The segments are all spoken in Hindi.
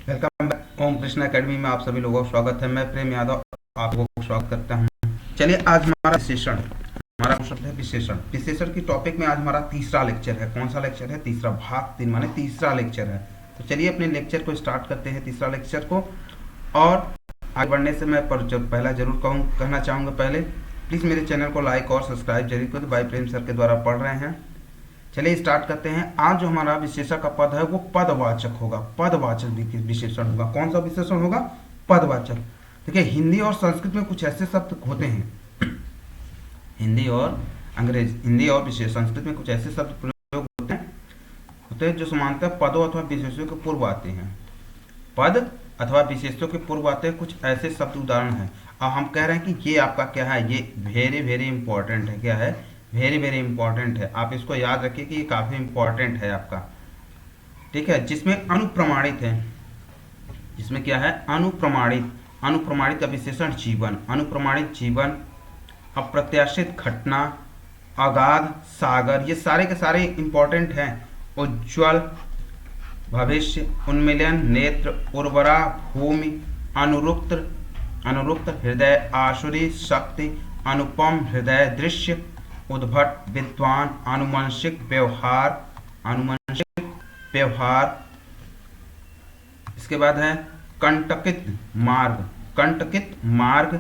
वेलकम बैक ओम कृष्ण एकेडमी में आप सभी लोगों का स्वागत है। मैं प्रेम यादव आप लोगों को स्वागत करता हूँ। चलिए आज हमारा विशेषण, हमारा शब्द है विशेषण। विशेषण की टॉपिक में आज हमारा तीसरा लेक्चर है। कौन सा लेक्चर है? तीसरा, भाग 3 माने तीसरा लेक्चर है। तो चलिए अपने लेक्चर को स्टार्ट करते हैं, तीसरा लेक्चर को। और आगे बढ़ने से मैं पहला जरूर कहना चाहूँगा, पहले प्लीज़ मेरे चैनल को लाइक और सब्सक्राइब जरूर करें। भाई प्रेम सर के द्वारा पढ़ रहे हैं। चलिए स्टार्ट करते हैं। आज जो हमारा विशेषण का पद है वो पदवाचक होगा। पदवाचक विशेषण होगा। कौन सा विशेषण होगा? पदवाचक। देखिए हिंदी और संस्कृत में कुछ ऐसे शब्द होते हैं, हिंदी और संस्कृत में कुछ ऐसे शब्द प्रयोग होते हैं जो समानतः पदों अथवा विशेषों के पूर्व आते हैं। पद अथवा विशेषों के पूर्व आते हैं कुछ ऐसे शब्द उदाहरण हैं। अब हम कह रहे हैं कि ये आपका क्या है, ये वेरी वेरी इंपॉर्टेंट है। क्या है? वेरी वेरी इंपॉर्टेंट है। आप इसको याद रखिए कि ये काफी इंपॉर्टेंट है आपका, ठीक है। जिसमें अनुप्रमाणित है, जिसमें क्या है? अनुप्रमाणित। अनुप्रमाणित का विशेषण जीवन। अनुप्रमाणित जीवन, अप्रत्याशित घटना, अगाध, सागर, ये सारे के सारे इंपॉर्टेंट हैं। उज्ज्वल, भविष्य, उन्मिलन, नेत्र, उर्वरा, भूमि, अनुरुक्त, हृदय, आसुरी, शक्ति, अनुपम, हृदय, दृश्य, उद्भट, विद्वान, अनुमांशिक, व्यवहार, इसके बाद है कंटकित मार्ग,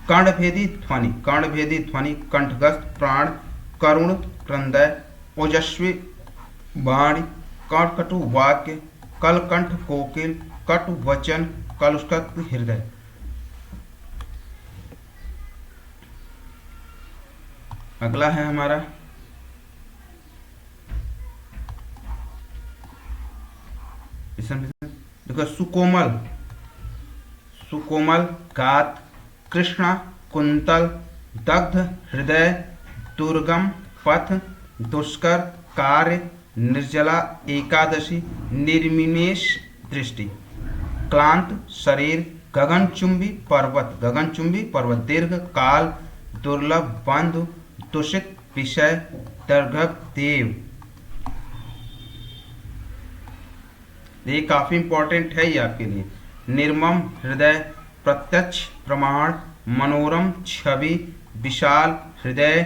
कर्णभेदी ध्वनि, कंठगस्त प्राण, करुण क्रंदय, ओजस्वी वाणी, कर्कटु वाक्य, कलकंठ कोकिल, कटु वचन, कलुषित हृदय। अगला है हमारा देखो सुकोमल, गात, कृष्णा, कुंतल, दग्ध हृदय, दुर्गम पथ, दुष्कर कार्य, निर्जला एकादशी, निर्निमेष दृष्टि, क्लांत शरीर, गगनचुंबी पर्वत, दीर्घ काल, दुर्लभ बंधु, दूषित विषय, दर्घक देव। ये काफी इंपॉर्टेंट है ये आपके लिए। निर्मम हृदय, प्रत्यक्ष प्रमाण, मनोरम छवि, विशाल हृदय,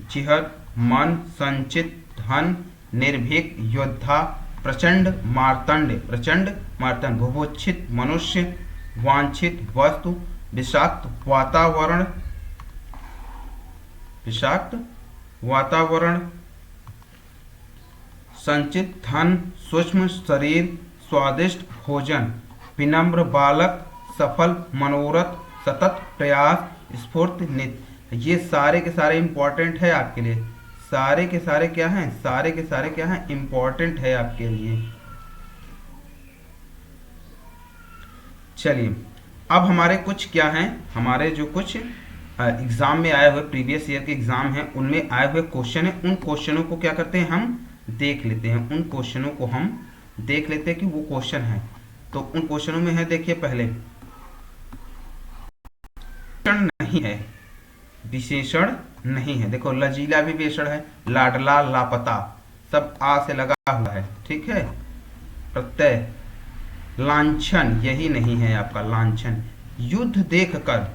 जिहद मन, संचित धन, निर्भीक योद्धा, प्रचंड मार्तंड, भुभुक्षित मनुष्य, वांछित वस्तु, विषाक्त वातावरण, संचित धन, सूक्ष्म शरीर, स्वादिष्ट भोजन, विनम्र बालक, सफल मनोरथ, सतत प्रयास, स्फूर्त नित्य। ये सारे के सारे इंपॉर्टेंट है आपके लिए। सारे के सारे क्या हैं? सारे के सारे क्या हैं? इंपॉर्टेंट है आपके लिए। चलिए अब हमारे कुछ क्या हैं, हमारे जो कुछ एग्जाम में आए हुए प्रीवियस ईयर के एग्जाम हैं उनमें आए हुए क्वेश्चन हैं। उन क्वेश्चनों को क्या करते हैं? हम देख लेते हैं। उन क्वेश्चनों को हम देख लेते हैं कि वो क्वेश्चन है। तो उन क्वेश्चनों में है, देखिए पहले विशेषण नहीं है। देखो लजीला भी विशेषण है, लाडला, लापता सब आ से लगा हुआ है, ठीक है। प्रत्यय, लांछन यही नहीं है आपका, लांछन। युद्ध देखकर,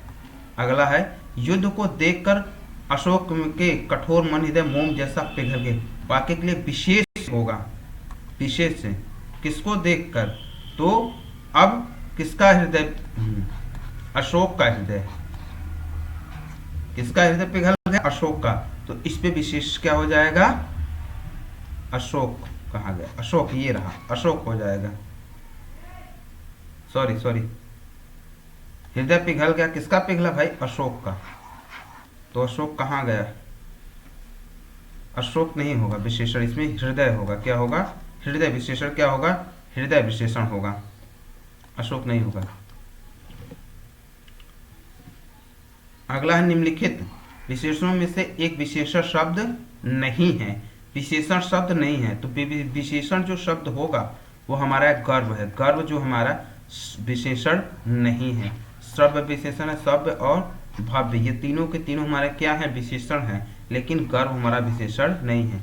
अगला है युद्ध को देखकर अशोक के कठोर मन हृदय मोम जैसा पिघल गए। वाक्य के लिए विशेष होगा, विशेष से किसको देखकर? तो अब किसका हृदय? अशोक का हृदय। किसका हृदय पिघल गया? अशोक का। तो इस पे विशेष क्या हो जाएगा? अशोक। कहाँ गया अशोक? ये रहा, अशोक हो जाएगा। सॉरी, हृदय पिघल गया, किसका पिघला भाई? अशोक का। तो अशोक कहाँ गया? अशोक नहीं होगा विशेषण, इसमें हृदय होगा। क्या होगा? हृदय विशेषण। क्या होगा? हृदय विशेषण होगा, अशोक नहीं होगा। अगला है निम्नलिखित विशेषणों में से एक विशेषण शब्द नहीं है। विशेषण शब्द नहीं है तो विशेषण जो शब्द होगा वो हमारा गर्व है। गर्व जो हमारा विशेषण नहीं है। श्रव्य विशेषण है, श्रव्य और भव्य, ये तीनों के तीनों हमारे क्या है? विशेषण है, लेकिन गर्व हमारा विशेषण नहीं है।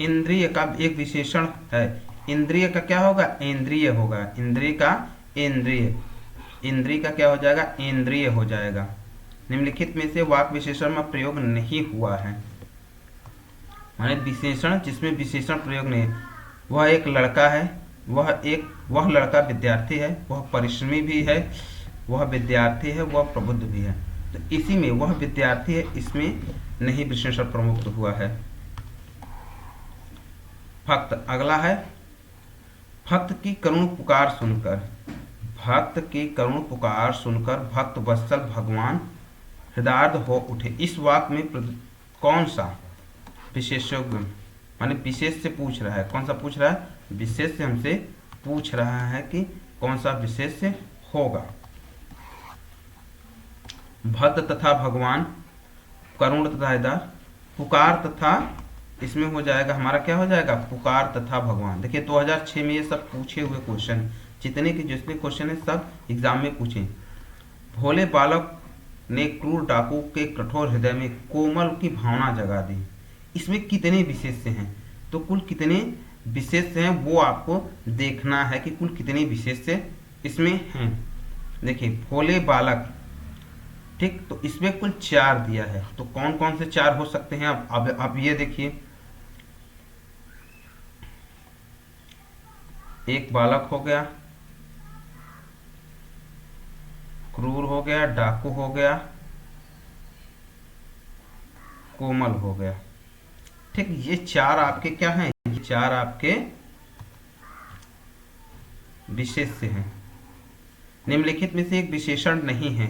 इंद्रिय का एक विशेषण है, इंद्रिय का क्या होगा, इंद्रिय होगा, इंद्रिय का इंद्रिय, इंद्रिय का क्या हो जाएगा, इंद्रिय हो जाएगा। निम्नलिखित में से वाक्य विशेषण में प्रयोग नहीं हुआ है, माने विशेषण जिसमें विशेषण प्रयोग नहीं है, वह एक लड़का है, वह लड़का विद्यार्थी है, वह परिश्रमी भी है, वह विद्यार्थी है, वह प्रबुद्ध भी है। तो इसी में वह विद्यार्थी है, इसमें नहीं विशेषण प्रमुख हुआ है। भक्त अगला है, भक्त की करुण पुकार सुनकर, भक्त की करुण पुकार सुनकर भक्त वत्सल भगवान हृदयार्ध हो उठे। इस वाक्य में कौन सा विशेषज्ञ, माने विशेष से पूछ रहा है, कौन सा पूछ रहा है, विशेष से हमसे पूछ रहा है कि कौन सा विशेष से होगा। भक्त तथा भगवान, करुण तथा हृदय, पुकार तथा, इसमें हो जाएगा हमारा क्या हो जाएगा, पुकार तथा भगवान। देखिए 2006 में ये सब पूछे हुए क्वेश्चन, जितने क्वेश्चन है सब एग्जाम में पूछे। भोले बालक ने क्रूर डाकू के कठोर हृदय में कोमल की भावना जगा दी। इसमें कितने विशेष हैं, तो कुल कितने विशेष हैं वो आपको देखना है कि कुल कितने विशेष इसमें हैं। देखिए भोले बालक, ठीक, तो इसमें कुल 4 दिया है, तो कौन कौन से 4 हो सकते हैं। अब ये देखिए, एक बालक हो गया, क्रूर हो गया, डाकू हो गया, कोमल हो गया। ठीक, ये 4 आपके क्या हैं, ये 4 आपके विशेष से हैं। निम्नलिखित में से एक विशेषण नहीं है,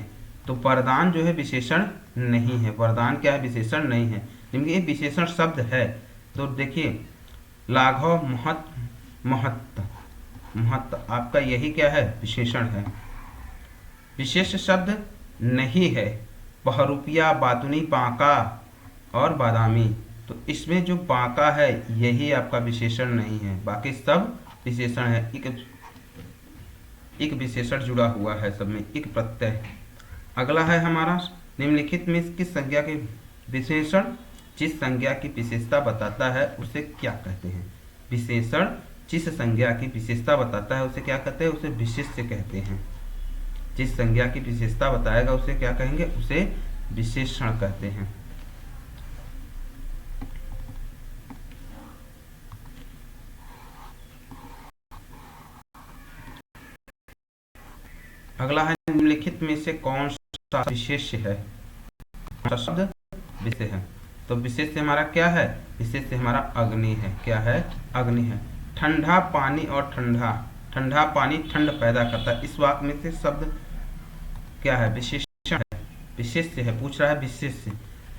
तो वरदान जो है विशेषण नहीं है, वरदान क्या है, विशेषण नहीं है। निम्न एक विशेषण शब्द है, तो देखिए लाघव, महत्त, आपका यही क्या है, विशेषण है। विशेष शब्द नहीं है, बहरूपिया, बातुनी, बांका और बादामी, तो इसमें जो बांका है यही आपका विशेषण नहीं है, बाकी सब विशेषण है। एक विशेषण जुड़ा हुआ है सब में, एक प्रत्यय। अगला है हमारा, निम्नलिखित में किस संज्ञा के विशेषण जिस संज्ञा की विशेषता बताता है उसे क्या कहते हैं। विशेषण जिस संज्ञा की विशेषता बताता है उसे क्या कहते हैं, उसे विशेष्य कहते हैं। जिस संज्ञा की विशेषता बताएगा उसे क्या कहेंगे, उसे विशेषण कहते हैं। अगला है, निम्नलिखित में से कौन सा विशेष्य है, कौन सा शब्द विशेष है। तो विशेष से हमारा क्या है, विशेष से हमारा अग्नि है, क्या है, अग्नि है। ठंडा पानी और ठंडा पानी ठंड पैदा करता है। इस वाक्य में से शब्द क्या है, विशेषण है, विशेष से है, पूछ रहा है विशेष से,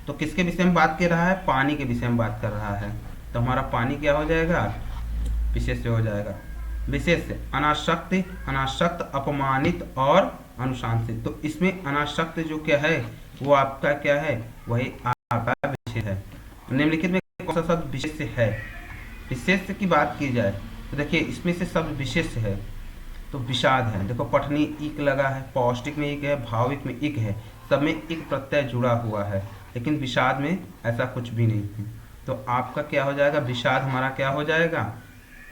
तो किसके विषय में बात कर रहा है, पानी के विषय में बात कर रहा है, तो हमारा पानी क्या हो जाएगा, विशेष से हो जाएगा। विशेष से अनासक्त, अनासक्त, अपमानित और अनुशांसित, तो इसमें अनासक्त जो क्या है वो आपका क्या है, वही आपका विशेष है। निम्नलिखित में कौन सा शब्द विशेष से है। विशेष की बात की जाए तो देखिए इसमें से शब्द विशेष है, तो विषाद है, देखो पठनी इक लगा है, पौष्टिक में इक है, भाविक में इक है, सब में इक प्रत्यय जुड़ा हुआ है, लेकिन विषाद में ऐसा कुछ भी नहीं है, तो आपका क्या हो जाएगा, विषाद हमारा क्या हो जाएगा,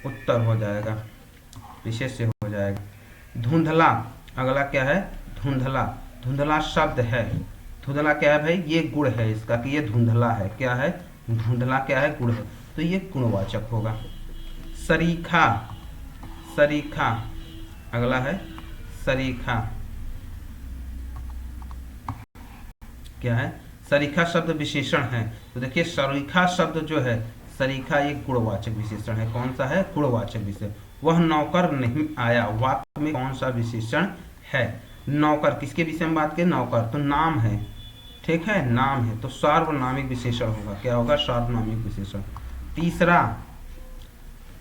उत्तर हो जाएगा, विशेष से हो जाएगा। धुंधला, अगला क्या है, धुंधला, धुंधला शब्द है, धुंधला क्या है भाई, ये गुण है इसका कि ये धुंधला है, क्या है, धुंधला क्या है, गुण है, तो ये गुणवाचक होगा। सरीखा, सरीखा, अगला है सरीखा, क्या है, सरीखा शब्द विशेषण है, तो देखिए सरीखा शब्द जो है, सरीखा एक गुणवाचक विशेषण है, कौन सा है, गुणवाचक विशेषण। वह नौकर नहीं आया, वाक्य में कौन सा विशेषण है, नौकर, किसके विषय में बात करें, नौकर, तो नाम है, ठीक है, नाम है, तो सार्वनामिक विशेषण होगा, क्या होगा, सार्वनामिक विशेषण। तीसरा,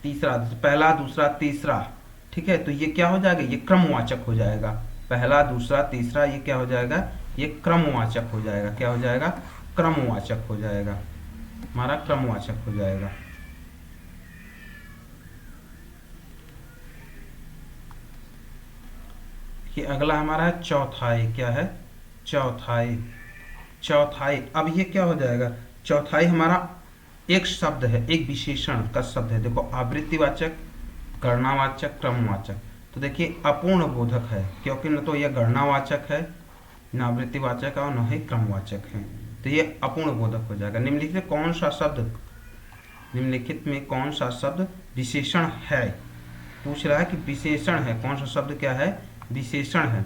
तीसरा, पहला, दूसरा, तीसरा, ठीक है, तो ये क्या हो जाएगा, ये क्रमवाचक हो जाएगा, पहला, दूसरा, तीसरा, ये क्या हो जाएगा, ये क्रमवाचक हो जाएगा, क्या हो जाएगा, क्रमवाचक हो जाएगा, हमारा क्रमवाचक हो जाएगा। ये अगला हमारा है चौथाई, क्या है, चौथाई, चौथाई, अब ये क्या हो जाएगा, चौथाई हमारा एक शब्द है, एक विशेषण का शब्द है, देखो आवृत्तिवाचक, गणनावाचक, क्रमवाचक। तो देखिए अपूर्ण बोधक है, क्योंकि न तो यह गणनावाचक है, न आवृत्तिवाचक है और न ही क्रमवाचक है, तो ये अपूर्ण बोधक हो जाएगा। निम्नलिखित में कौन सा शब्द, निम्नलिखित में कौन सा शब्द विशेषण है, पूछ रहा है कि विशेषण है, कौन सा शब्द क्या है, विशेषण है।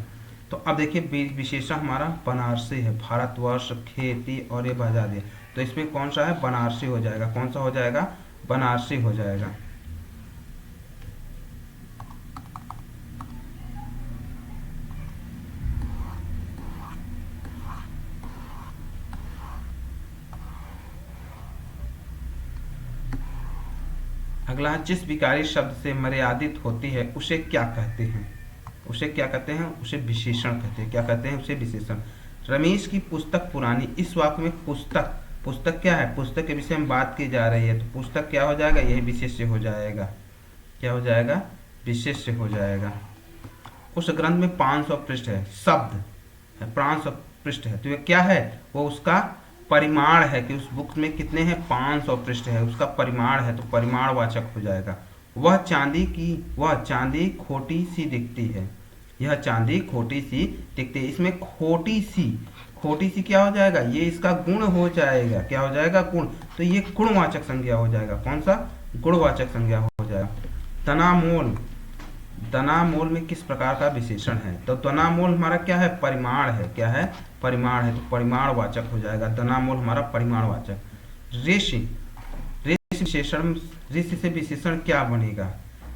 तो अब देखिए विशेषण हमारा बनारसी है, भारतवर्ष, खेती और ये बजा दिया, तो इसमें कौन सा है, बनारसी हो जाएगा। कौन सा हो जाएगा, बनारसी हो जाएगा। अगला, जिस विकारी शब्द से मर्यादित होती है उसे क्या कहते हैं, उसे क्या कहते हैं, उसे विशेषण कहते हैं। क्या कहते हैं, उसे विशेषण। रमेश की पुस्तक पुरानी, इस वाक्य में पुस्तक, पुस्तक क्या है, पुस्तक के विषय में बात की जा रही है, तो पुस्तक क्या हो जाएगा, यही विशेष्य हो जाएगा। क्या हो जाएगा, विशेष्य हो जाएगा। उस ग्रंथ में 500 पृष्ठ है, शब्द है 500 पृष्ठ है, तो ये क्या है, वो उसका परिमाण है कि उस बुक में कितने हैं, 500 पृष्ठ है, उसका परिमाण है, तो परिमाणवाचक हो जाएगा। वह चांदी खोटी सी दिखती है, यह चांदी खोटी सी दिखती है। इसमें खोटी सी क्या हो जाएगा, ये इसका गुण हो जाएगा। क्या हो जाएगा, गुण, तो ये गुणवाचक संज्ञा हो जाएगा। कौन सा, गुणवाचक संज्ञा हो जाएगा। तनामोल, तनामोल में किस प्रकार का विशेषण है, तो तनामोल हमारा क्या है, परिमाण है। क्या है, परिमाण है, तो परिमाणवाचक हो जाएगा। तनामोल हमारा परिमाणवाचक। ऋषि, विशेषण, ऋषि से विशेषण क्या बनेगा,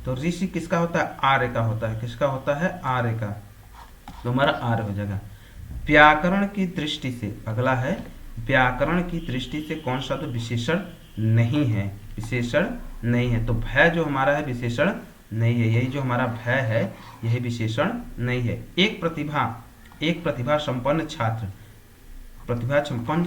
तो ऋषि किसका होता है, आर्य का होता है। किसका होता है, आर्य का, तो हमारा आर्य हो जाएगा। व्याकरण की दृष्टि से, अगला है, व्याकरण की दृष्टि से कौन सा तो विशेषण नहीं है, विशेषण नहीं है, तो भय जो हमारा है विशेषण नहीं है, यही जो हमारा भय है यही विशेषण नहीं है। एक प्रतिभा संपन्न छात्र, प्रतिभा संपन्न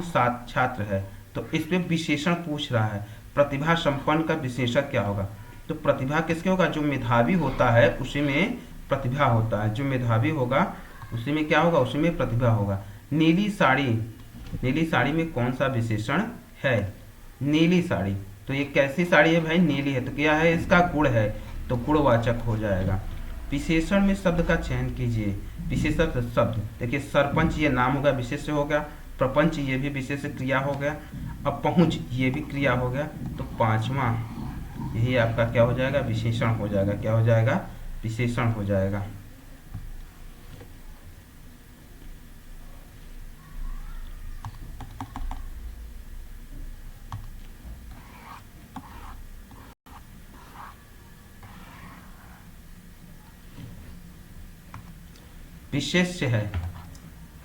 छात्र है, तो इस पे विशेषण पूछ रहा है। प्रतिभा संपन्न का विशेषण क्या होगा, तो प्रतिभा किसके होगा, जो मेधावी होता है उसी में प्रतिभा होता है, जो मेधावी होगा उसी में क्या होगा, उसी में प्रतिभा होगा। नीली साड़ी में कौन सा विशेषण है, नीली साड़ी, तो ये कैसी साड़ी है भाई, नीली है, तो क्या है, इसका गुण है, तो गुणवाचक हो जाएगा। विशेषण में शब्द का चयन कीजिए। विशेषण शब्द, देखिए सरपंच ये नाम होगा, विशेष्य हो गया। प्रपंच ये भी विशेष क्रिया हो गया। अब पहुंच ये भी क्रिया हो गया, तो पांचवा यही आपका क्या हो जाएगा, विशेषण हो जाएगा। क्या हो जाएगा, विशेषण हो जाएगा। विशेष्य है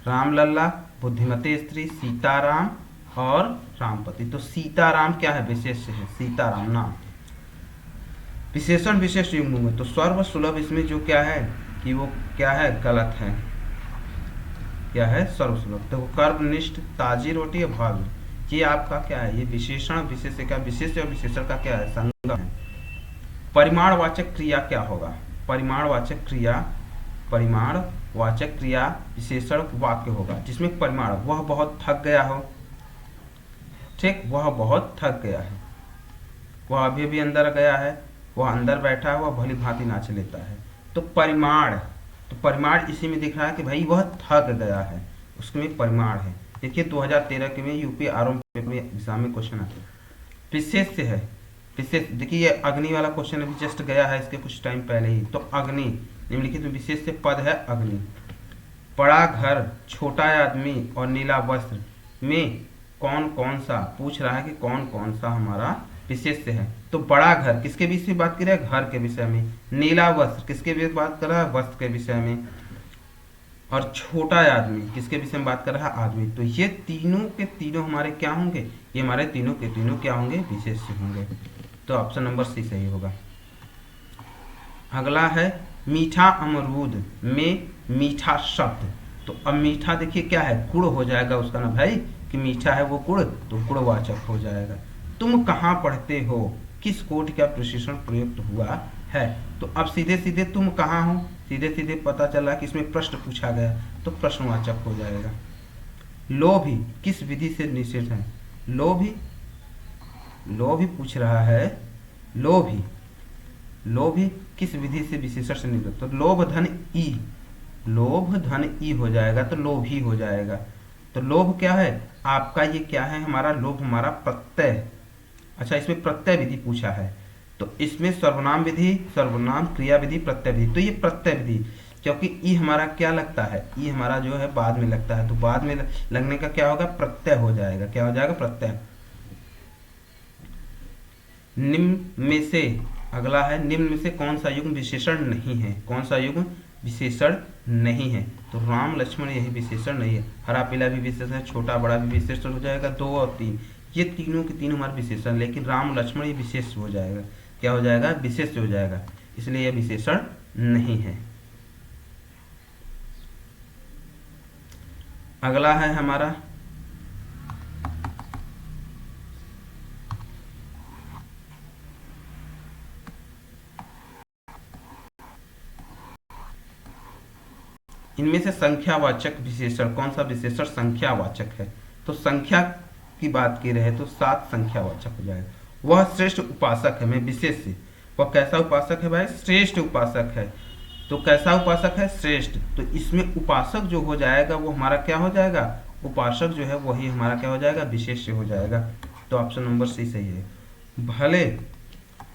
रामलल्ला, बुद्धिमती स्त्री, सीताराम और रामपति, तो सीताराम क्या है, विशेष्य है, सीताराम नाम। विशेषण विशेष युग्म में, तो सर्वसुलभ इसमें जो क्या है कि वो क्या है, गलत है। क्या है, सर्वसुलभ, तो कर्मनिष्ठ, ताजी रोटी या भाग, ये आपका क्या है, ये विशेषण विशेष्य का, विशेष्य और विशेषण का क्या है, संगम है। परिमाणवाचक क्रिया क्या होगा, परिमाणवाचक क्रिया विशेषण वाक्य होगा जिसमें परिमाण, वह बहुत थक गया हो, ठीक, वह बहुत थक गया है, वह अभी भी अंदर गया है, वह अंदर बैठा है, वह भली भांति नाच लेता है, तो परिमाण इसी में दिख रहा है कि भाई वह थक गया है, उसमें परिमाण है। देखिए 2013 के में यूपी आरओ एग्जाम में क्वेश्चन आता है। विशेष है, विशेष, देखिए ये अग्नि वाला क्वेश्चन अभी जस्ट गया है इसके कुछ टाइम पहले ही, तो अग्नि निम्नलिखित में विशेष पद है अग्नि। बड़ा घर, छोटा आदमी और नीला वस्त्र में कौन कौन सा, पूछ रहा है कि कौन कौन सा हमारा विशेष्य है, तो बड़ा घर किसके विषय में बात कर रहा है, घर के विषय में। नीला वस्त्र किसके विषय में बात कर रहा है, वस्त्र के विषय में। और छोटा आदमी किसके विषय में बात कर रहा है, आदमी। तो ये तीनों के तीनों हमारे क्या होंगे, ये हमारे तीनों के तीनों क्या होंगे, विशेष्य होंगे। तो ऑप्शन नंबर सी सही होगा। अगला है मीठा अमरूद में मीठा शब्द, तो अब मीठा देखिए क्या है, गुण हो जाएगा उसका ना भाई, कि मीठा है वो गुण, तो गुणवाचक हो जाएगा। तुम कहाँ पढ़ते हो, किस कोटि का प्रशिक्षण प्रयुक्त हुआ है, तो अब सीधे सीधे तुम कहाँ हो, सीधे सीधे पता चला कि इसमें प्रश्न पूछा गया, तो प्रश्नवाचक हो जाएगा। लोभी किस विधि से निषेध है, लोभी पूछ रहा है, लोभी लोभी किस विधि से विशेषण से निवृत्त, तो लोभ धन ई, लोभ धन ई हो जाएगा तो लोभी हो जाएगा। तो लोभ क्या है आपका, ये क्या है हमारा, लोभ हमारा प्रत्यय। अच्छा, इसमें प्रत्यय विधि पूछा है, तो इसमें सर्वनाम विधि, सर्वनाम क्रिया विधि, प्रत्यय विधि। तो ये प्रत्यय विधि, क्योंकि ई हमारा क्या लगता है, ई हमारा जो है बाद में लगता है, तो बाद में लगने का क्या होगा, प्रत्यय हो जाएगा। क्या हो जाएगा, प्रत्यय। निम्न में से, अगला है निम्न में से कौन सा युग्म विशेषण नहीं है, कौन सा युग्म विशेषण नहीं है, तो राम लक्ष्मण यही विशेषण नहीं है। हरा पीला भी विशेषण है, छोटा बड़ा भी विशेषण हो जाएगा, 2 और 3 ये तीनों के तीनों हमारे विशेषण, लेकिन राम लक्ष्मण ये विशेष हो जाएगा। क्या हो जाएगा, विशेष हो जाएगा, इसलिए यह विशेषण नहीं है। अगला है हमारा इनमें से संख्यावाचक विशेषण, कौन सा विशेषण संख्यावाचक है, तो संख्या की बात की रहे तो 7 संख्यावाचक हो जाएगा। वह श्रेष्ठ उपासक है, मैं विशेष से, वह कैसा उपासक है भाई, श्रेष्ठ उपासक है। तो कैसा उपासक है, श्रेष्ठ, तो इसमें उपासक जो हो जाएगा वो हमारा क्या हो जाएगा, उपासक जो है वही हमारा क्या हो जाएगा, विशेष हो जाएगा। तो ऑप्शन नंबर सी सही है। भले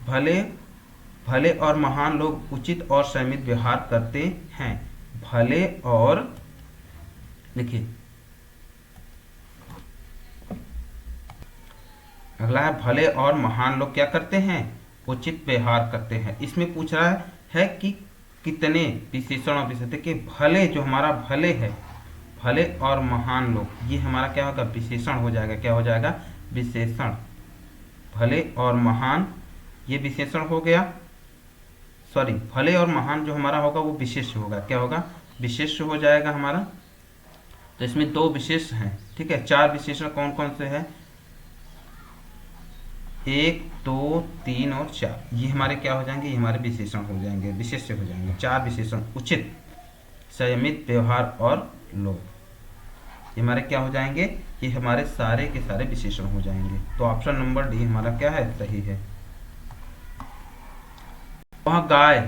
भले भले और महान लोग उचित और संयमित व्यवहार करते हैं, भले और, देखिए अगला है भले और महान लोग क्या करते हैं, उचित व्यवहार करते हैं। इसमें पूछ रहा है कि कितने विशेषण और विशेषण, देखिए भले जो हमारा भले है, भले और महान लोग, ये हमारा क्या होगा, विशेषण हो जाएगा। क्या हो जाएगा, विशेषण। भले और महान ये विशेषण हो गया, सॉरी भले और महान जो हमारा होगा वो विशेष होगा। क्या होगा, विशेष हो जाएगा हमारा। तो इसमें 2 विशेष हैं, ठीक है। 4 विशेषण कौन कौन से हैं, 1 2 3 और 4, ये हमारे क्या हो जाएंगे, ये हमारे विशेषण हो जाएंगे, विशेष हो जाएंगे। 4 विशेषण, उचित, संयमित व्यवहार और लोभ, ये हमारे क्या हो जाएंगे, ये हमारे सारे के सारे विशेषण हो जाएंगे। तो ऑप्शन नंबर डी हमारा क्या है, सही है। वह गाय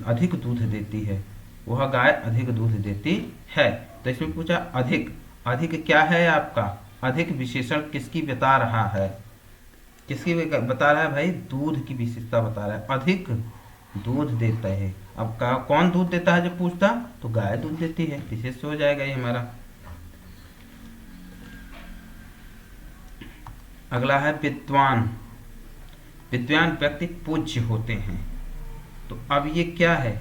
अधिक दूध देती है, वह गाय अधिक दूध देती है। तो इसमें पूछा अधिक, अधिक क्या है आपका, अधिक विशेषण किसकी बता रहा है, किसकी बता रहा है भाई, दूध की विशेषता बता रहा है, अधिक दूध देता है। अब कौन दूध देता है जब पूछता, तो गाय दूध देती है, विशेष हो जाएगा ये हमारा। अगला है विद्वान, विद्वान व्यक्ति पूज्य होते हैं। तो अब ये क्या है,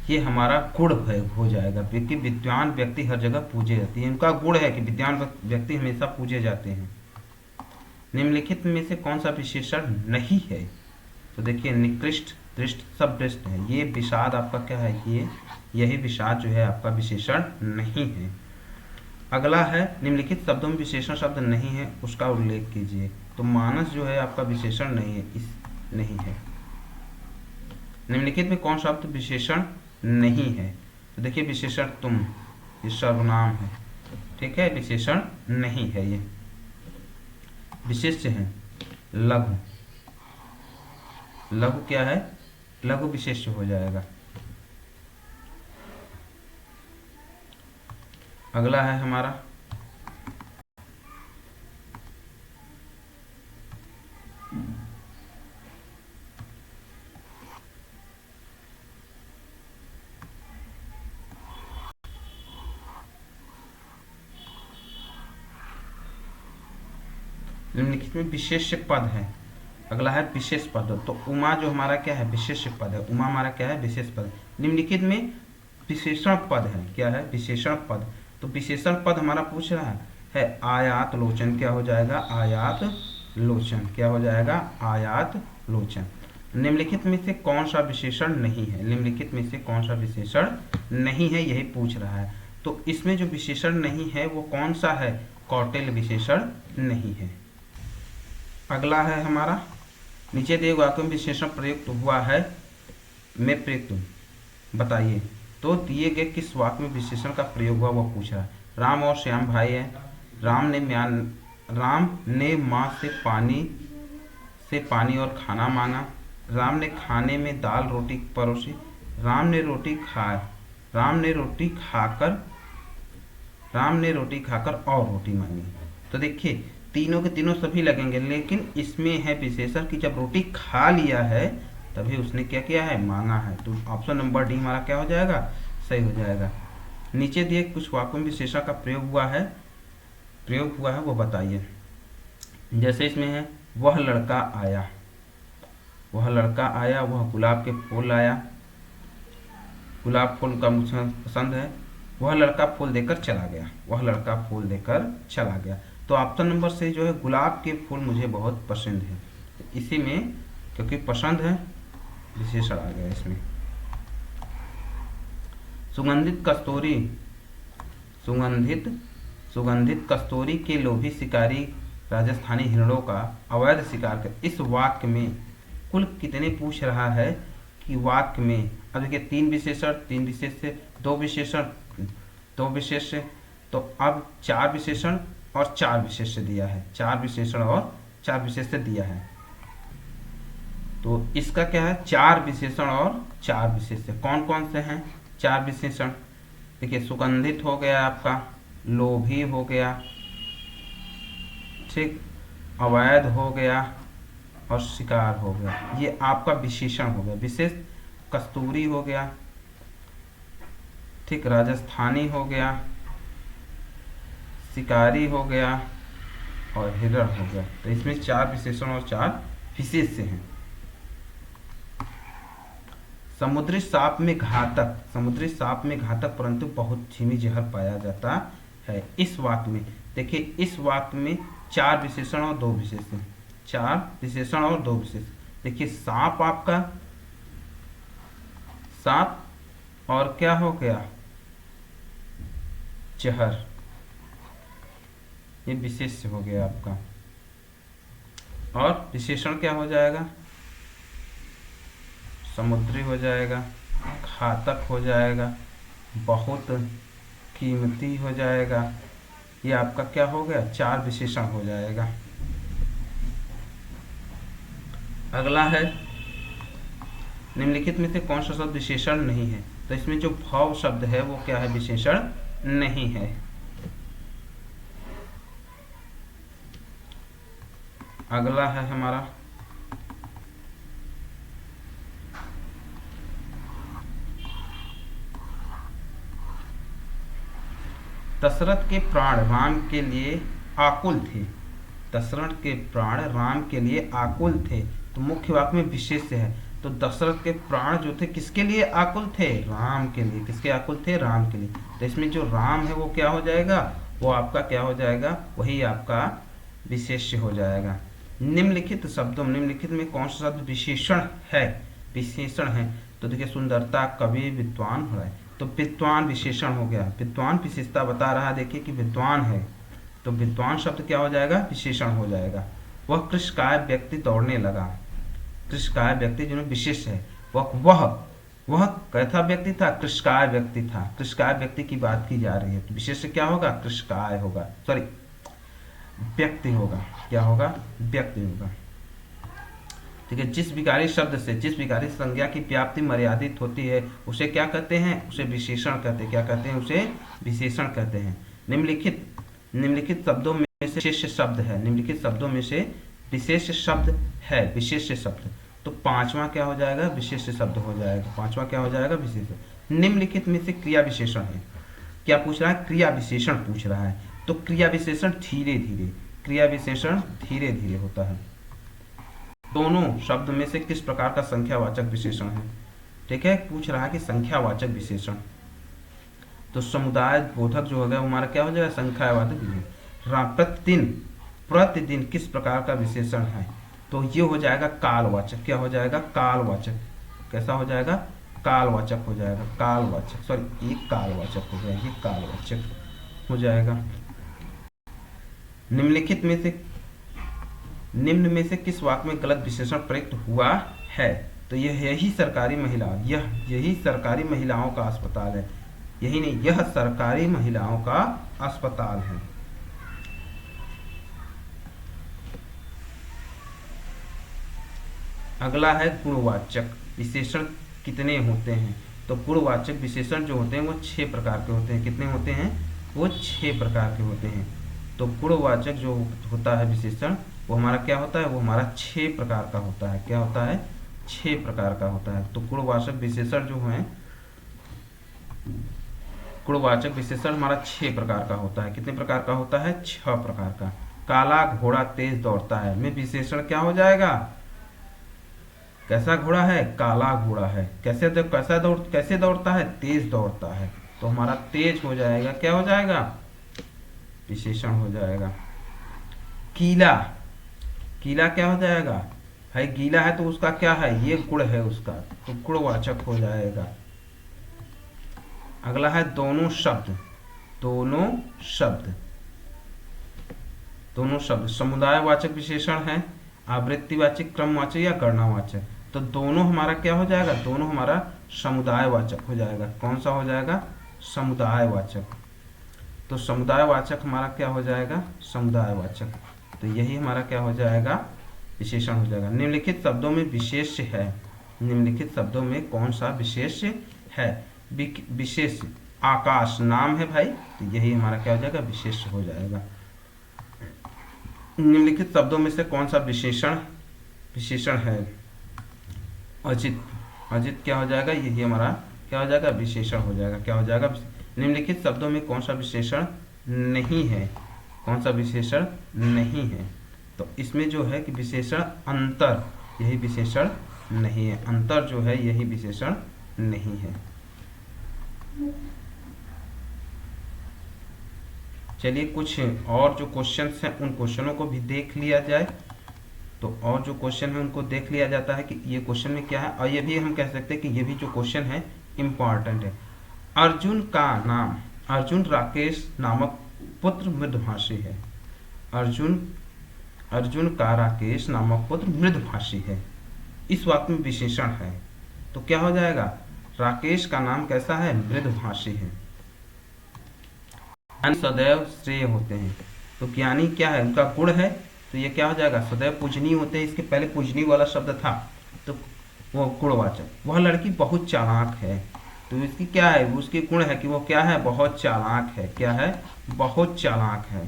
ये हमारा गुण हो जाएगा, क्योंकि विद्वान व्यक्ति हर जगह पूजे जाते हैं, इनका गुण है कि विद्वान व्यक्ति हमेशा पूजे जाते हैं। निम्नलिखित में से कौन सा विशेषण नहीं है, तो देखिए निकृष्ट, दृष्ट, सब दृष्ट है। ये विषाद आपका क्या है, ये यही विषाद जो है आपका विशेषण नहीं है। अगला है निम्नलिखित शब्दों में विशेषण शब्द नहीं है, उसका उल्लेख कीजिए। तो मानस जो है आपका विशेषण नहीं है, इस नहीं है। निम्नलिखित में कौन शब्द विशेषण नहीं है, तो देखिए विशेषण तुम, ये सर्वनाम है, ठीक है, विशेषण नहीं है। ये विशेष्य है लघु, लघु क्या है, लघु विशेष्य हो जाएगा। अगला है हमारा निम्नलिखित में विशेष्य पद है। अगला है विशेष पद, तो उमा जो हमारा क्या है, विशेष पद है। उमा हमारा क्या है, विशेष पद। निम्नलिखित में विशेषण पद है, क्या है, विशेषण पद। तो विशेषण पद हमारा पूछ रहा है आयात लोचन, क्या हो जाएगा, आयात लोचन, क्या हो जाएगा, आयात लोचन। निम्नलिखित में से कौन सा विशेषण नहीं है, निम्नलिखित में से कौन सा विशेषण नहीं है, यही पूछ रहा है। तो इसमें जो विशेषण नहीं है वो कौन सा है, कौटिल्य विशेषण नहीं है। अगला है हमारा नीचे दिए वाक्य में विशेषण प्रयुक्त हुआ है, मैं प्रयुक्त हूँ, बताइए। तो दिए गए किस वाक्य में विशेषण का प्रयोग हुआ वो पूछ रहा है। राम और श्याम भाई है, राम ने माँ से पानी और खाना मांगा, राम ने खाने में दाल रोटी परोसी। राम ने रोटी खा राम ने रोटी खाकर राम ने रोटी खाकर और रोटी मांगी। तो देखिए तीनों के तीनों सभी लगेंगे, लेकिन इसमें है विशेषण कि जब रोटी खा लिया है तभी उसने क्या किया है, मांगा है। तो ऑप्शन नंबर डी हमारा क्या हो जाएगा, सही हो जाएगा। नीचे दिए कुछ वाक्यों में विशेषण का प्रयोग हुआ है वो बताइए। जैसे इसमें है वह लड़का आया, वह गुलाब के फूल लाया, गुलाब फूल का मुझे पसंद है। वह लड़का फूल देकर चला गया। तो ऑप्शन नंबर से जो है गुलाब के फूल मुझे बहुत पसंद है, इसी में क्योंकि पसंद है विशेषण आ गया इसमें। सुगंधित कस्तूरी के लोभी शिकारी राजस्थानी हिरणों का अवैध शिकार कर। इस वाक्य में कुल कितने पूछ रहा है कि वाक्य में, अब देखिए तीन विशेष से दो विशेष से, तो अब चार विशेषण और चार विशेष से दिया है, तो इसका क्या है, चार विशेषण और चार विशेष से। कौन कौन से हैं चार विशेषण, देखिए सुगंधित हो गया आपका, लोभी हो गया, ठीक, अवैध हो गया और शिकार हो गया। ये आपका विशेषण हो गया। विशेष कस्तूरी हो गया, ठीक, राजस्थानी हो गया, शिकारी हो गया और हिरण हो गया। तो इसमें चार विशेषण और चार विशेष से हैं। समुद्री सांप में घातक परंतु बहुत धीमी जहर पाया जाता है। इस वाक्य में देखिए, इस वाक्य में चार विशेषण और दो विशेष। देखिए सांप आपका, सांप और क्या हो गया, जहर, ये विशेष हो गया आपका। और विशेषण क्या हो जाएगा, समुद्री हो जाएगा, घातक हो जाएगा, बहुत कीमती हो जाएगा। ये आपका क्या हो गया, चार विशेषण हो जाएगा। अगला है निम्नलिखित में से कौन सा शब्द विशेषण नहीं है। तो इसमें जो भाव शब्द है वो क्या है, विशेषण नहीं है। अगला है हमारा दशरथ के प्राण राम के लिए आकुल थे। तो मुख्य वाक्य में विशेष है। तो दशरथ के प्राण जो थे किसके लिए आकुल थे, राम के लिए। किसके आकुल थे, राम के लिए। तो इसमें जो राम है वो क्या हो जाएगा, वो आपका क्या हो जाएगा, वही आपका विशेष्य हो जाएगा। निम्नलिखित में कौन सा शब्द विशेषण है। तो देखिए सुंदरता, कवि, विद्वान हो रहा है। तो विद्वान विशेषण हो गया, विद्वान विशेषता बता रहा है, देखिए कि विद्वान है, तो विद्वान शब्द क्या हो जाएगा, विशेषण हो जाएगा। वह कृषकाय व्यक्ति दौड़ने लगा। कृषकाय व्यक्ति जो विशेष है, वह कैसा व्यक्ति था, कृषकाय व्यक्ति था। कृषकाय व्यक्ति की बात की जा रही है, तो विशेष क्या होगा, कृषकाय होगा, सॉरी व्यक्ति होगा, क्या होगा, व्यक्ति होगा। ठीक है, जिस विकारी शब्द से, जिस विकारी संज्ञा की व्याप्ति मर्यादित होती है उसे क्या कहते हैं, उसे विशेषण कहते हैं। क्या कहते हैं, उसे विशेषण कहते हैं। निम्नलिखित शब्दों में से विशेष शब्द है, निम्नलिखित शब्दों में से विशेष शब्द है, विशेष शब्द। तो पांचवा क्या हो जाएगा, विशेष शब्द हो जाएगा। पांचवा क्या हो जाएगा, विशेष। निम्नलिखित में से क्रिया विशेषण है। क्या पूछ रहा है, क्रिया विशेषण पूछ रहा है। तो क्रिया विशेषण धीरे धीरे होता है। दोनों शब्द में से किस प्रकार का संख्यावाचक विशेषण है, ठीक है, पूछ रहा है कि संख्यावाचक विशेषण। तो समुदाय बोधक जो होगा हमारा क्या हो जाएगा, संख्यावाचक विशेषण। प्रतिदिन किस प्रकार का विशेषण है, तो ये हो जाएगा कालवाचक। क्या हो जाएगा, कालवाचक। कैसा हो जाएगा, कालवाचक हो जाएगा, कालवाचक, सॉरी ये कालवाचक हो गया, ये कालवाचक हो जाएगा। निम्न में से किस वाक्य में गलत विशेषण प्रयुक्त हुआ है। तो यही सरकारी महिलाओं का अस्पताल है। यही नहीं, यह सरकारी महिलाओं का अस्पताल है। अगला है गुणवाचक विशेषण कितने होते हैं। तो गुणवाचक विशेषण जो होते हैं वो 6 प्रकार के होते हैं। कितने होते हैं? वो 6 प्रकार के होते हैं। तो गुणवाचक जो होता है विशेषण वो हमारा क्या होता है? वो हमारा 6 प्रकार का होता है। क्या होता है? 6 प्रकार का होता है। तो गुणवाचक विशेषण जो है, गुणवाचक विशेषण हमारा 6 प्रकार का होता है। कितने प्रकार का होता है? 6 प्रकार का। काला घोड़ा तेज दौड़ता है में विशेषण क्या हो जाएगा? कैसा घोड़ा है? काला घोड़ा है। कैसे दौड़ता है? तेज दौड़ता है। तो हमारा तेज हो जाएगा, क्या हो जाएगा? विशेषण हो जाएगा। गीला, गीला क्या हो जाएगा? भाई गीला है तो उसका क्या है? ये गुण है उसका, तो गुणवाचक हो जाएगा। अगला है दोनों शब्द। दोनों शब्द, दोनों शब्द समुदायवाचक विशेषण है, आवृत्तिवाचक, क्रमवाचक या गणनावाचक। तो दोनों हमारा क्या हो जाएगा? दोनों हमारा समुदायवाचक हो जाएगा। कौन सा हो जाएगा? समुदायवाचक। तो समुदायवाचक हमारा क्या हो जाएगा? समुदायवाचक। तो यही हमारा क्या हो जाएगा? विशेषण हो जाएगा। निम्नलिखित शब्दों में विशेष है। निम्नलिखित शब्दों में कौन सा विशेष है? विशेष आकाश नाम है भाई, तो यही हमारा क्या हो जाएगा? विशेष हो जाएगा। निम्नलिखित शब्दों में से कौन सा विशेषण है? अजित, अजित क्या हो जाएगा? यही हमारा क्या हो जाएगा? विशेषण हो जाएगा। क्या हो जाएगा? निम्नलिखित शब्दों में कौन सा विशेषण नहीं है? कौन सा विशेषण नहीं है? तो इसमें जो है कि विशेषण अंतर, यही विशेषण नहीं है। अंतर जो है यही विशेषण नहीं है। चलिए कुछ और जो क्वेश्चंस हैं उन क्वेश्चनों को भी देख लिया जाए। तो और जो क्वेश्चन है उनको देख लिया जाता है कि ये क्वेश्चन में क्या है, और ये भी हम कह सकते हैं कि ये भी जो क्वेश्चन है इम्पॉर्टेंट है। अर्जुन का नाम, अर्जुन राकेश नामक पुत्र मृदभाषी है। अर्जुन का राकेश नामक पुत्र मृदभाषी है। इस वाक्य में विशेषण है, तो क्या हो जाएगा? राकेश का नाम कैसा है? मृदभाषी है। सदैव श्रेय होते हैं, तो ज्ञानी क्या है? उनका गुण है, तो ये क्या हो जाएगा? सदैव पूजनीय होते हैं। इसके पहले पूजनीय वाला शब्द था, तो वो गुणवाचक। वह लड़की बहुत चालाक है, तो इसकी क्या है? उसकी गुण है कि वो क्या है? बहुत चालाक है। क्या है? बहुत चालाक है।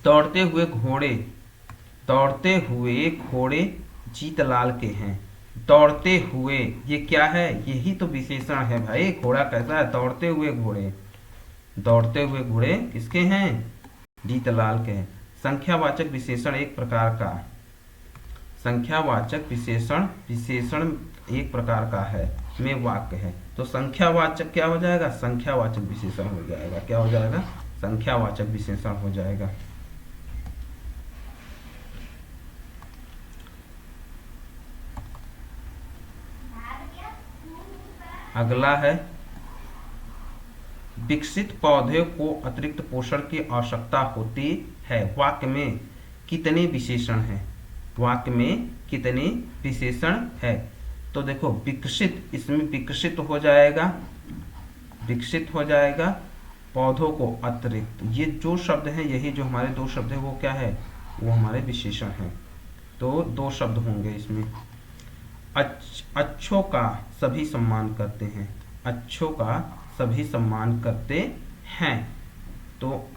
दौड़ते हुए घोड़े जीतलाल के हैं। दौड़ते हुए, ये क्या है? यही तो विशेषण है भाई। घोड़ा कैसा है? दौड़ते हुए घोड़े। दौड़ते हुए घोड़े किसके हैं? जीतलाल के हैं। संख्यावाचक विशेषण एक प्रकार का, संख्यावाचक विशेषण एक प्रकार का है में वाक्य है। तो संख्यावाचक क्या हो जाएगा? संख्यावाचक विशेषण हो जाएगा। क्या हो जाएगा? संख्यावाचक विशेषण हो जाएगा। अगला है विकसित पौधे को अतिरिक्त पोषण की आवश्यकता होती है। वाक्य में कितने विशेषण हैं? वाक्य में कितने विशेषण है? तो देखो विकसित, इसमें विकसित हो जाएगा, विकसित हो जाएगा। पौधों को अतिरिक्त, ये जो शब्द हैं, यही जो हमारे दो शब्द हैं वो क्या है? वो हमारे विशेषण हैं। तो दो शब्द होंगे इसमें। अच्छों का सभी सम्मान करते हैं। अच्छों का सभी सम्मान करते हैं, तो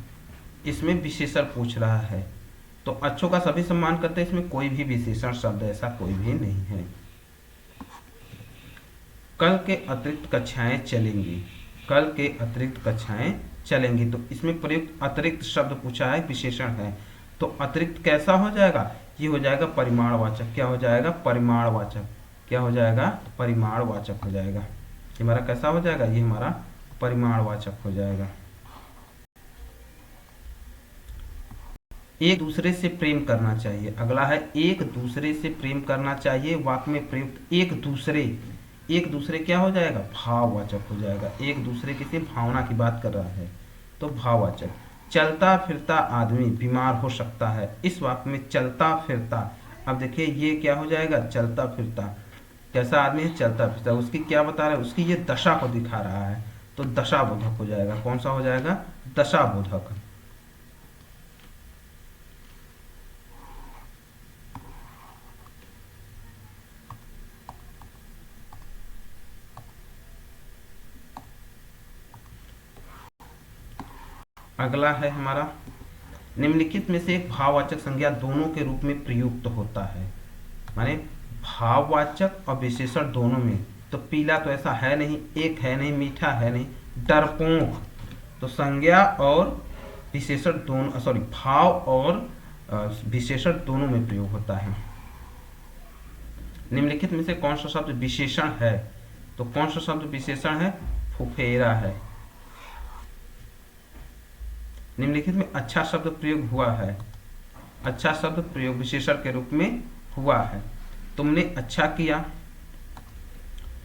इसमें विशेषण पूछ रहा है। तो अच्छों का सभी सम्मान करते हैं, इसमें कोई भी विशेषण शब्द ऐसा कोई भी नहीं है। कल के अतिरिक्त कक्षाएं चलेंगी। कल के अतिरिक्त कक्षाएं चलेंगी, तो इसमें प्रयुक्त अतिरिक्त शब्द पूछा है, विशेषण है। तो अतिरिक्त कैसा हो जाएगा? ये हो जाएगा परिमाणवाचक। क्या हो जाएगा? परिमाणवाचक। क्या हो जाएगा? परिमाणवाचक हो जाएगा। ये हमारा कैसा हो जाएगा? ये हमारा परिमाणवाचक हो जाएगा। एक दूसरे से प्रेम करना चाहिए। अगला है एक दूसरे से प्रेम करना चाहिए। वाक्य में प्रयुक्त एक दूसरे क्या हो जाएगा? भाववाचक हो जाएगा। एक दूसरे किसी भावना की बात कर रहा है, तो भाववाचक। चलता फिरता आदमी बीमार हो सकता है। इस वाक्य में चलता फिरता, अब देखिए ये क्या हो जाएगा? चलता फिरता। कैसा आदमी है? चलता फिरता। उसकी क्या बता रहा है? उसकी ये दशा को दिखा रहा है, तो दशाबोधक हो जाएगा। कौन सा हो जाएगा? दशाबोधक। अगला है हमारा, निम्नलिखित में से एक भाववाचक संज्ञा दोनों के रूप में प्रयुक्त होता है। माने भाववाचक और विशेषण दोनों में। तो पीला तो ऐसा है नहीं, एक है नहीं, मीठा है नहीं, डरपोक। तो संज्ञा और विशेषण दोनों, सॉरी, भाव और विशेषण दोनों में प्रयोग होता है। निम्नलिखित में से कौन सा शब्द विशेषण है? तो कौन सा शब्द विशेषण है? फुफेरा है। निम्नलिखित में अच्छा शब्द प्रयोग हुआ है। अच्छा शब्द प्रयोग विशेषण के रूप में हुआ है। तुमने अच्छा किया,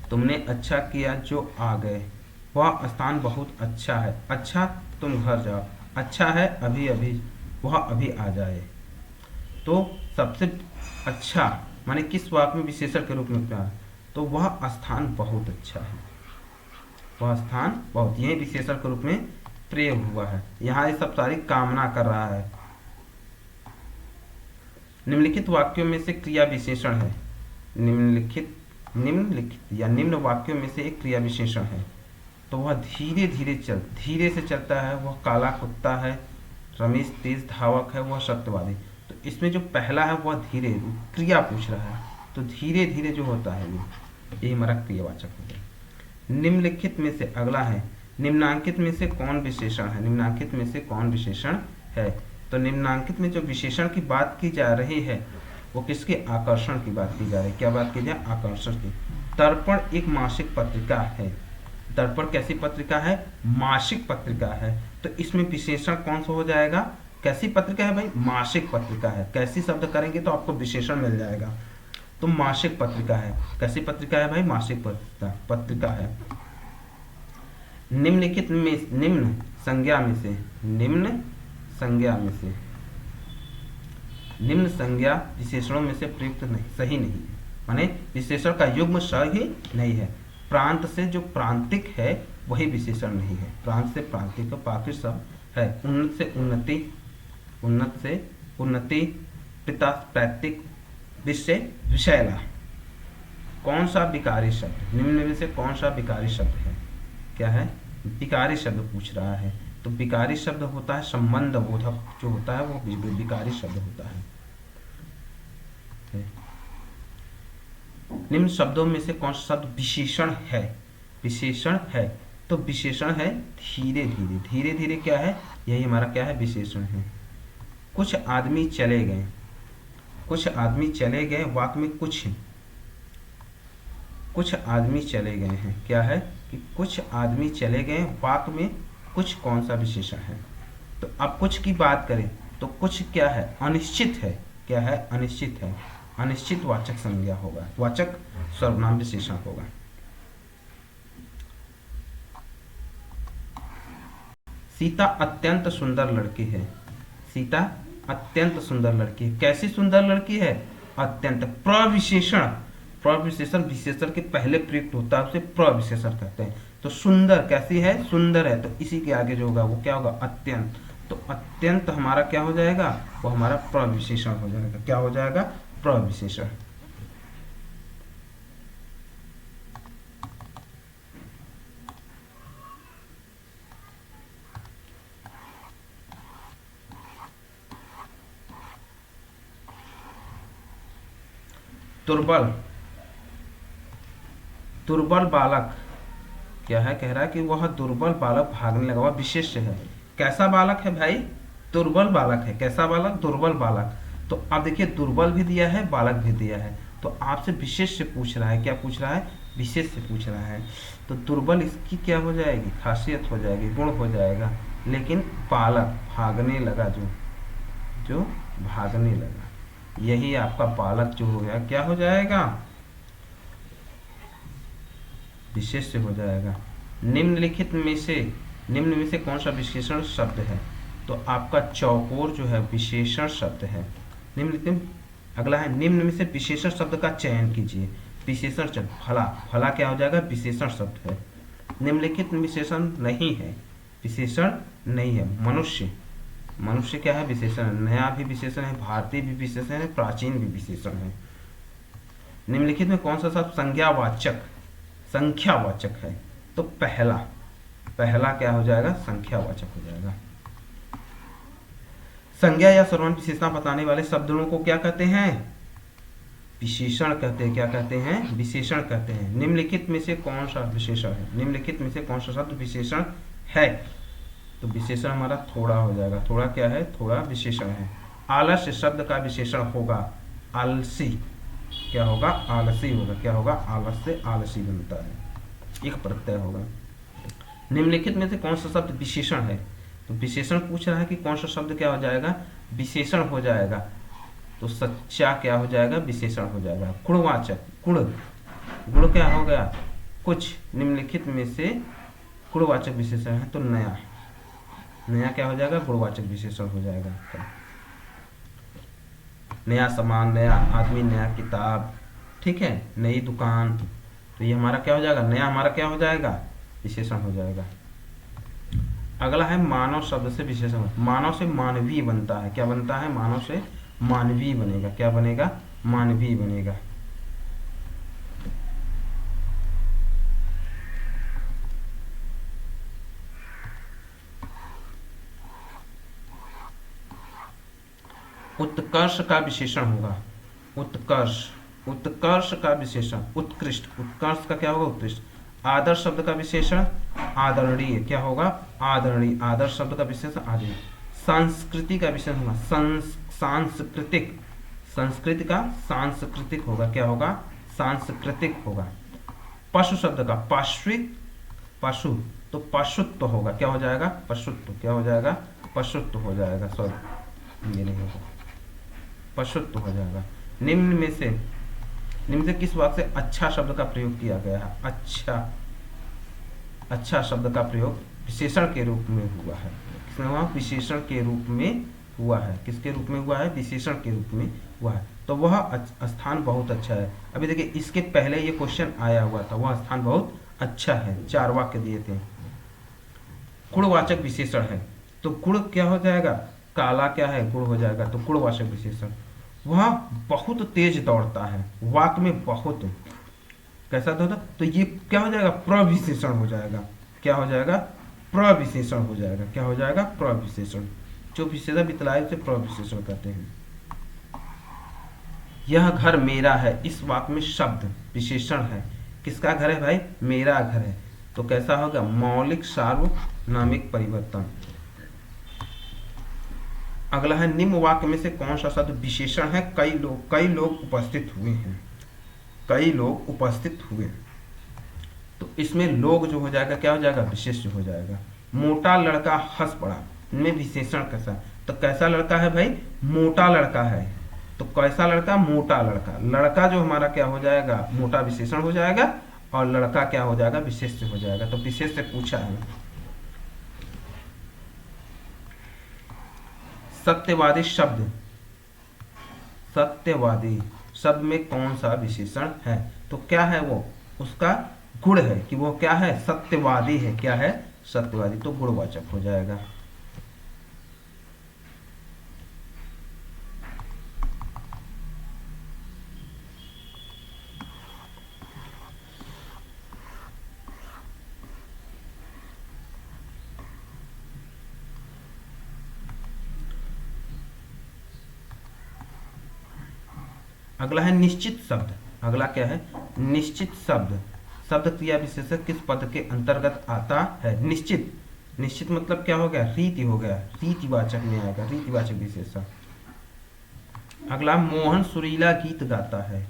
तुमने अच्छा किया जो आ गए, वह स्थान बहुत अच्छा है। अच्छा, तुम घर जाओ। अच्छा है अभी अभी, वह अभी आ जाए। तो सबसे अच्छा माने किस वाक्य में विशेषण के रूप में प्रयोग? तो वह स्थान बहुत अच्छा है। वह स्थान बहुत, यही विशेषण के रूप में प्रयोग हुआ है। यहाँ ये सब सारी कामना कर रहा है। निम्नलिखित वाक्यों में से क्रिया विशेषण है। निम्नलिखित या निम्न वाक्यों में से एक क्रिया विशेषण है। तो वह धीरे से चलता है, वह काला कुत्ता है, रमेश तेज धावक है, वह सत्यवादी। तो इसमें जो पहला है वह धीरे, क्रिया पूछ रहा है, तो धीरे धीरे जो होता है यही हमारा क्रियावाचक हो गया। निम्नलिखित में से अगला है, निम्नांकित में से कौन विशेषण है? निम्नांकित में से कौन विशेषण है? तो निम्नांकित में जो विशेषण की बात की जा रही है वो किसके? आकर्षण की बात की जा रही है। क्या बात की जाए? आकर्षण की। दर्पण एक मासिक पत्रिका है। दर्पण कैसी पत्रिका है? मासिक पत्रिका है। तो इसमें विशेषण कौन सा हो जाएगा? कैसी पत्रिका है भाई? मासिक पत्रिका है। कैसी शब्द करेंगे तो आपको विशेषण मिल जाएगा। तो मासिक पत्रिका है। कैसी पत्रिका है भाई? मासिक पत्रिका है। निम्नलिखित में, निम्न संज्ञा में से, निम्न संज्ञा विशेषणों में से प्रयुक्त नहीं, सही नहीं है। माने विशेषण का युग्म सही नहीं है। प्रांत से जो प्रांतिक है वही विशेषण नहीं है। प्रांत से प्रांतिक, बाकी सब है। उन्नत से उन्नति, उन्नत से उन्नति, पिता प्रैक्टिक, विषय विषैला। कौन सा विकारी शब्द? निम्न में से कौन सा विकारी शब्द है? क्या है? विकारी शब्द पूछ रहा है। तो विकारी शब्द होता है संबंध बोधक, जो होता है वो विकारी शब्द होता है। निम्न शब्दों में से कौन सा शब्द विशेषण है? विशेषण है। तो विशेषण है धीरे धीरे। धीरे धीरे क्या है? यही हमारा क्या है? विशेषण है। कुछ आदमी चले गए, कुछ आदमी चले गए, वाक्य में कुछ आदमी चले गए हैं। क्या है कि कुछ आदमी चले गए, वाक्य में कुछ कौन सा विशेषण है? तो अब कुछ की बात करें तो कुछ क्या है? अनिश्चित है। क्या है? अनिश्चित है। अनिश्चित वाचक संज्ञा होगा, वाचक सर्वनाम विशेषण होगा। सीता अत्यंत सुंदर लड़की है। सीता अत्यंत सुंदर लड़की है। कैसी सुंदर लड़की है? अत्यंत। प्रविशेषण, प्रविशेषण विशेषण के पहले प्रयुक्त होता है, उसे प्रविशेषण कहते हैं। तो सुंदर कैसी है? सुंदर है। तो इसी के आगे जो होगा वो क्या होगा? अत्यंत। तो अत्यंत हमारा क्या हो जाएगा? वो हमारा प्रविशेषण हो जाएगा। क्या हो जाएगा? प्रविशेषण। दुर्बल, दुर्बल बालक। क्या है? कह रहा है कि वह दुर्बल बालक भागने लगा। वह विशेष्य है। कैसा बालक है भाई? दुर्बल बालक है। कैसा बालक? दुर्बल बालक। तो अब देखिए, दुर्बल भी दिया है, बालक भी दिया है। तो आपसे विशेष से पूछ रहा है। क्या पूछ रहा है? विशेष से पूछ रहा है। तो दुर्बल इसकी क्या हो जाएगी? खासियत हो जाएगी, गुण हो जाएगा। लेकिन बालक भागने लगा, जो भागने लगा, यही आपका बालक जो हो गया क्या हो जाएगा? विशेष से हो जाएगा। निम्नलिखित में से, निम्न में से कौन सा विशेषण शब्द है? तो आपका चौकोर जो है विशेषण शब्द है। निम्नलिखित, अगला है, निम्न में से विशेषण शब्द का चयन कीजिए। विशेषण शब्द फला, फला क्या हो जाएगा? विशेषण शब्द है। निम्नलिखित विशेषण नहीं है, विशेषण नहीं है। मनुष्य, मनुष्य क्या है? विशेषण। नया भी विशेषण है, भारतीय भी विशेषण है, प्राचीन भी विशेषण है। निम्नलिखित में कौन सा शब्द संज्ञावाचक, संख्यावाचक है? तो पहला, पहला क्या हो जाएगा? संख्यावाचक हो जाएगा। संज्ञा या सर्वनाम विशेषण बताने वाले शब्दों को क्या कहते हैं? विशेषण कहते हैं। क्या कहते हैं? विशेषण कहते हैं। निम्नलिखित में से कौन सा विशेषण है? निम्नलिखित में से कौन सा शब्द विशेषण है? तो विशेषण हमारा थोड़ा हो जाएगा। थोड़ा क्या है? थोड़ा विशेषण है। आलस्य शब्द का विशेषण होगा आलसी। क्या होगा? आलसी होगा। क्या होगा? आलस्य, आलसी बनता है, एक प्रत्यय होगा। निम्नलिखित में से कौन सा शब्द विशेषण है? तो विशेषण पूछ रहा है कि कौन सा शब्द क्या हो जाएगा? विशेषण हो जाएगा। तो सच्चा क्या हो जाएगा? विशेषण हो जाएगा। गुणवाचक, गुण, गुण क्या हो गया? कुछ। निम्नलिखित में से गुणवाचक विशेषण है तो नया, नया क्या हो जाएगा? गुणवाचक विशेषण हो जाएगा। नया सामान, नया आदमी, नया किताब, ठीक है, नई दुकान, तो ये हमारा क्या हो जाएगा? नया हमारा क्या हो जाएगा? विशेषण हो जाएगा। अगला है मानव शब्द से विशेषण। मानव से मानवीय बनता है। क्या बनता है? मानव से मानवीय बनेगा। क्या बनेगा? मानवीय बनेगा। उत्कर्ष का विशेषण होगा उत्कर्ष। उत्कर्ष का विशेषण उत्कृष्ट। उत्कर्ष का क्या होगा? उत्कृष्ट। आदर्श शब्द का विशेषण आदरणीय। क्या होगा? आदरणीय। आदर्श शब्द का विशेषण आदरणीय। संस्कृति का विशेषण होगा सांस्कृतिक। संस्कृति का सांस्कृतिक होगा। क्या होगा? सांस्कृतिक होगा। पशु शब्द का पाश्विक, पशु, तो पशुत्व होगा। क्या हो जाएगा? पशुत्व। क्या हो जाएगा? पशुत्व हो जाएगा। सॉरी, ये नहीं होगा, पशुत्व हो जाएगा। निम्न से किस वाक्य से अच्छा शब्द का प्रयोग किया गया है? अच्छा, अच्छा शब्द का प्रयोग विशेषण के रूप में हुआ है। किसमें हुआ? विशेषण के रूप में हुआ है। किसके रूप में हुआ है? विशेषण के रूप में हुआ है। तो वह स्थान बहुत अच्छा है। अभी देखिए, इसके पहले ये क्वेश्चन आया हुआ था, वह स्थान बहुत अच्छा है। 4 वाक्य दिए थे। गुणवाचक विशेषण है तो गुण क्या हो जाएगा? काला क्या है? गुण हो जाएगा। तो गुणवाचक विशेषण। वह बहुत तेज दौड़ता है। वाक्य में बहुत कैसा दौड़ता? तो ये क्या हो जाएगा? प्रविशेषण हो जाएगा। क्या हो जाएगा? प्रविशेषण हो जाएगा। क्या हो जाएगा? प्रविशेषण। जो विशेषण बितलाए उसे प्रविशेषण कहते हैं। यह घर मेरा है। इस वाक्य में शब्द विशेषण है। किसका घर है भाई? मेरा घर है। तो कैसा होगा? मौलिक सार्वनामिक परिवर्तन। अगला है निम्न वाक्य में से कौन सा शब्द विशेषण है? कई लोग उपस्थित हुए हैं। कई लोग उपस्थित हुए। तो इसमें लोग जो हो जाएगा क्या हो जाएगा? विशेष हो जाएगा। मोटा लड़का हंस पड़ा। इनमें विशेषण कैसा? तो कैसा लड़का है भाई? मोटा लड़का है। तो कैसा लड़का? मोटा लड़का। लड़का जो हमारा क्या हो जाएगा? मोटा विशेषण हो जाएगा और लड़का क्या हो जाएगा? विशेष हो जाएगा। तो विशेष से पूछा है। सत्यवादी शब्द, सत्यवादी शब्द में कौन सा विशेषण है? तो क्या है वो? उसका गुण है कि वो क्या है? सत्यवादी है। क्या है? सत्यवादी। तो गुणवाचक हो जाएगा। अगला है निश्चित शब्द। अगला क्या है? निश्चित शब्द। शब्द क्रिया विशेषक किस पद के अंतर्गत आता है? निश्चित। निश्चित मतलब क्या हो गया? रीति हो गया। रीतिवाचक में आएगा। रीतिवाचक विशेषण। अगला मोहन सुरीला गीत गाता है।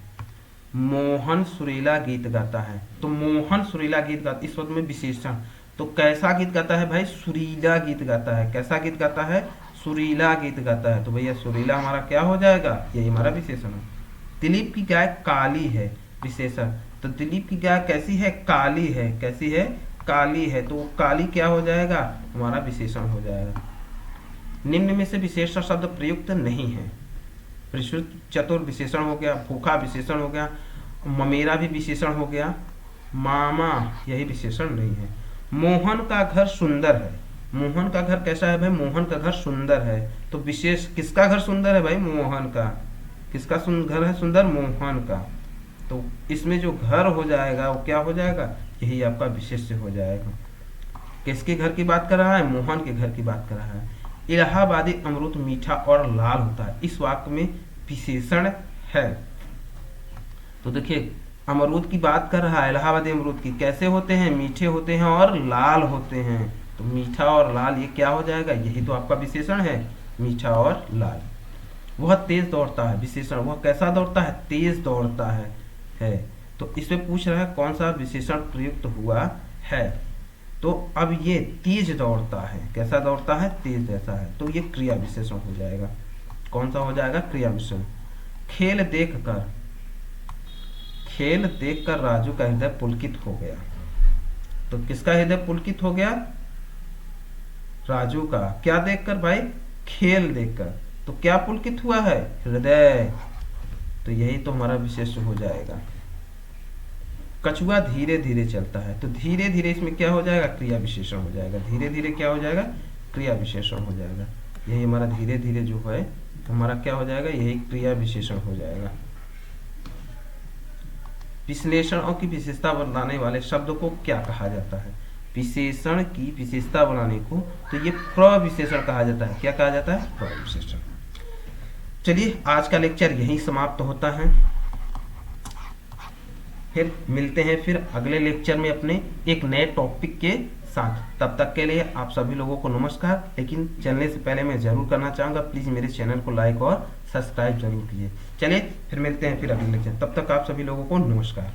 मोहन सुरीला गीत गाता है। तो मोहन सुरीला गीत गाता, इस पद में विशेषण। तो कैसा गीत गाता है भाई? सुरीला गीत गाता है। कैसा गीत गाता है? सुरीला गीत गाता है। तो भैया सुरीला हमारा क्या हो जाएगा? यही हमारा विशेषण है। दिलीप की गाय काली है। विशेषण। तो दिलीप की गाय कैसी है? काली है। कैसी है? काली है। तो काली क्या हो जाएगा? हमारा विशेषण हो जाएगा। निम्न में से विशेषण शब्द प्रयुक्त नहीं है। प्रयुक्त चतुर विशेषण हो गया। भूखा विशेषण हो गया। ममेरा भी विशेषण हो गया। मामा यही विशेषण नहीं है। मोहन का घर सुंदर है। मोहन का घर कैसा है भाई? मोहन का घर सुंदर है। तो विशेष किसका घर सुंदर है भाई? मोहन का। किसका घर है सुंदर? मोहन का। तो इसमें जो घर हो जाएगा वो क्या हो जाएगा? यही आपका विशेष्य हो जाएगा। किसके घर की बात कर रहा है? मोहन के घर की बात कर रहा है। इलाहाबादी अमरूद मीठा और लाल होता है, इस वाक्य में विशेषण है। तो देखिए अमरूद की बात कर रहा है, इलाहाबादी अमरूद की, कैसे होते हैं, मीठे होते हैं और लाल होते हैं। तो मीठा और लाल ये क्या हो जाएगा, यही तो आपका विशेषण है, मीठा और लाल। वह तेज दौड़ता है, विशेषण, वह कैसा दौड़ता है, तेज दौड़ता है। तो इसमें पूछ रहा है कौन सा विशेषण प्रयुक्त हुआ है। तो अब ये तेज दौड़ता है, कैसा दौड़ता है, तेज जैसा है, तो ये क्रिया विशेषण हो जाएगा। कौन सा हो जाएगा, क्रिया विशेषण। खेल देखकर राजू का हृदय पुलकित हो गया। तो किसका हृदय पुलकित हो गया, राजू का। क्या देखकर भाई, खेल देखकर। तो क्या पुलकित हुआ है, हृदय। तो यही तो हमारा विशेष हो जाएगा। कछुआ धीरे धीरे चलता है, तो धीरे धीरे इसमें क्या हो जाएगा, क्रिया विशेषण हो जाएगा। धीरे धीरे क्या हो जाएगा, क्रिया विशेषण हो जाएगा। यही हमारा धीरे धीरे जो है हमारा क्या हो जाएगा, यही क्रिया विशेषण हो जाएगा। विश्लेषणों की विशेषता बनाने वाले शब्द को क्या कहा जाता है, विशेषण की विशेषता बनाने को तो ये प्रविशेषण कहा जाता है। क्या कहा जाता है, प्रविशेषण। चलिए आज का लेक्चर यहीं समाप्त होता है, फिर मिलते हैं फिर अगले लेक्चर में अपने एक नए टॉपिक के साथ। तब तक के लिए आप सभी लोगों को नमस्कार। लेकिन चलने से पहले मैं जरूर करना चाहूँगा, प्लीज़ मेरे चैनल को लाइक और सब्सक्राइब जरूर कीजिए। चलिए फिर मिलते हैं फिर अगले लेक्चर, तब तक आप सभी लोगों को नमस्कार।